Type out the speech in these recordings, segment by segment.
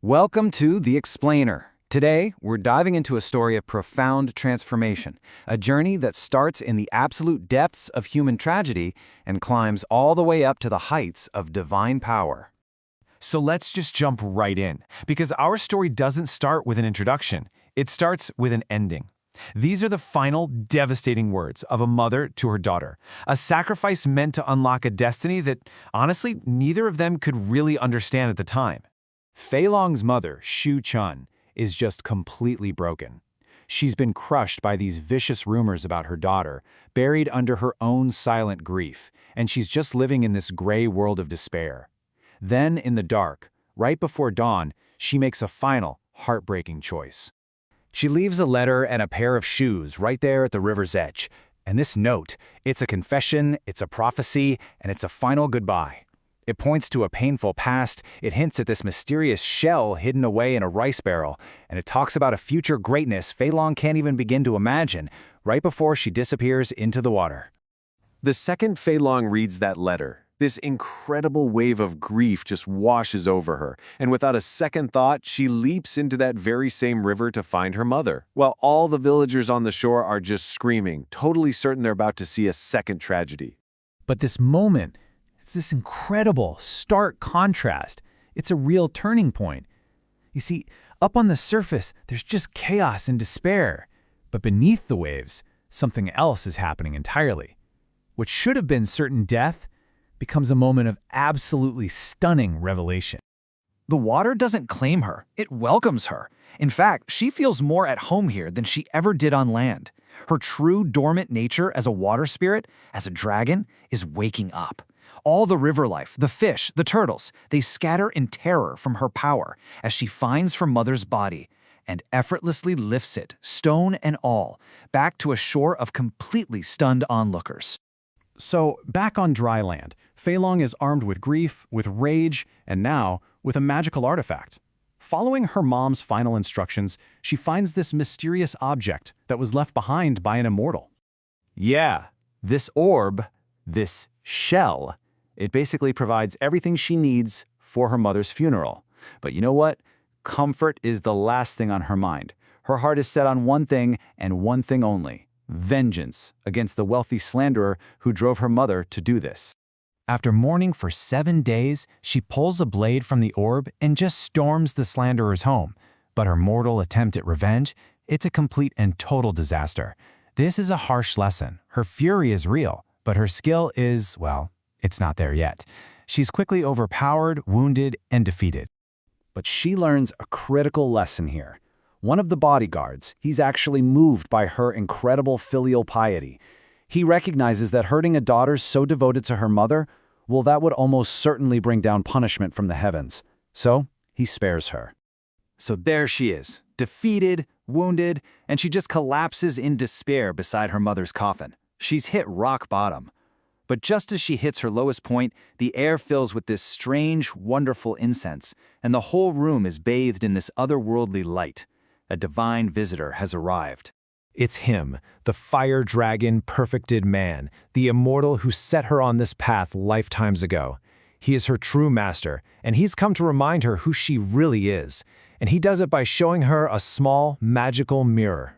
Welcome to The Explainer. Today, we're diving into a story of profound transformation, a journey that starts in the absolute depths of human tragedy and climbs all the way up to the heights of divine power. So let's just jump right in, because our story doesn't start with an introduction. It starts with an ending. These are the final, devastating words of a mother to her daughter, a sacrifice meant to unlock a destiny that, honestly, neither of them could really understand at the time. Fei Long's mother, Xu Chun, is just completely broken. She's been crushed by these vicious rumors about her daughter, buried under her own silent grief, and she's just living in this gray world of despair. Then, in the dark, right before dawn, she makes a final, heartbreaking choice. She leaves a letter and a pair of shoes right there at the river's edge. And this note, it's a confession, it's a prophecy, and it's a final goodbye. It points to a painful past, it hints at this mysterious shell hidden away in a rice barrel, and it talks about a future greatness Fei Long can't even begin to imagine, right before she disappears into the water. The second Fei Long reads that letter, this incredible wave of grief just washes over her, and without a second thought, she leaps into that very same river to find her mother, while all the villagers on the shore are just screaming, totally certain they're about to see a second tragedy. But this moment, it's this incredible, stark contrast. It's a real turning point. You see, up on the surface, there's just chaos and despair. But beneath the waves, something else is happening entirely. What should have been certain death becomes a moment of absolutely stunning revelation. The water doesn't claim her, it welcomes her. In fact, she feels more at home here than she ever did on land. Her true dormant nature as a water spirit, as a dragon, is waking up. All the river life, the fish, the turtles, they scatter in terror from her power as she finds her mother's body and effortlessly lifts it, stone and all, back to a shore of completely stunned onlookers. So, back on dry land, Fei Long is armed with grief, with rage, and now with a magical artifact. Following her mom's final instructions, she finds this mysterious object that was left behind by an immortal. Yeah, this orb, this shell, it basically provides everything she needs for her mother's funeral. But you know what? Comfort is the last thing on her mind. Her heart is set on one thing and one thing only: vengeance against the wealthy slanderer who drove her mother to do this. After mourning for 7 days, she pulls a blade from the orb and just storms the slanderer's home. But her mortal attempt at revenge, it's a complete and total disaster. This is a harsh lesson. Her fury is real, but her skill is, well, it's not there yet. She's quickly overpowered, wounded, and defeated. But she learns a critical lesson here. One of the bodyguards, he's actually moved by her incredible filial piety. He recognizes that hurting a daughter so devoted to her mother, well, that would almost certainly bring down punishment from the heavens. So, he spares her. So there she is, defeated, wounded, and she just collapses in despair beside her mother's coffin. She's hit rock bottom. But just as she hits her lowest point, the air fills with this strange, wonderful incense, and the whole room is bathed in this otherworldly light. A divine visitor has arrived. It's him, the fire dragon perfected man, the immortal who set her on this path lifetimes ago. He is her true master, and he's come to remind her who she really is. And he does it by showing her a small, magical mirror.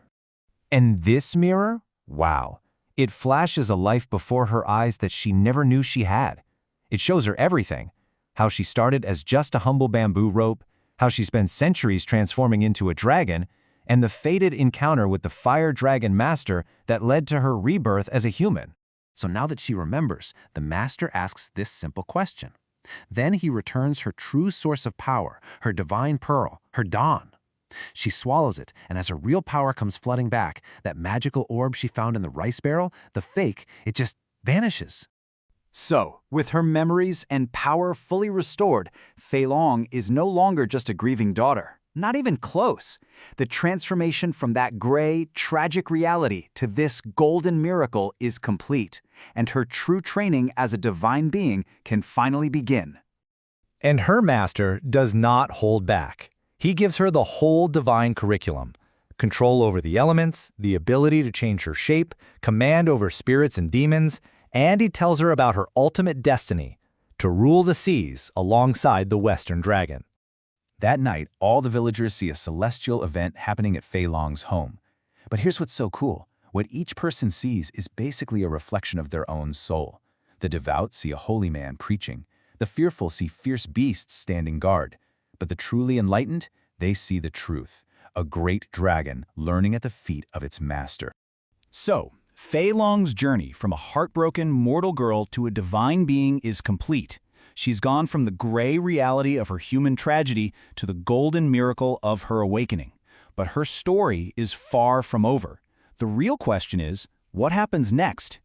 And this mirror? Wow. It flashes a life before her eyes that she never knew she had. It shows her everything. How she started as just a humble bamboo rope, how she spent centuries transforming into a dragon, and the fated encounter with the fire dragon master that led to her rebirth as a human. So now that she remembers, the master asks this simple question. Then he returns her true source of power, her divine pearl, her dawn. She swallows it, and as her real power comes flooding back, that magical orb she found in the rice barrel, the fake, it just vanishes. So, with her memories and power fully restored, Fei Long is no longer just a grieving daughter. Not even close. The transformation from that gray, tragic reality to this golden miracle is complete, and her true training as a divine being can finally begin. And her master does not hold back. He gives her the whole divine curriculum: control over the elements, the ability to change her shape, command over spirits and demons, and he tells her about her ultimate destiny: to rule the seas alongside the Western Dragon. That night, all the villagers see a celestial event happening at Fei Long's home. But here's what's so cool. What each person sees is basically a reflection of their own soul. The devout see a holy man preaching. The fearful see fierce beasts standing guard. But the truly enlightened, they see the truth, a great dragon learning at the feet of its master. So, Fei Long's journey from a heartbroken mortal girl to a divine being is complete. She's gone from the gray reality of her human tragedy to the golden miracle of her awakening. But her story is far from over. The real question is, what happens next?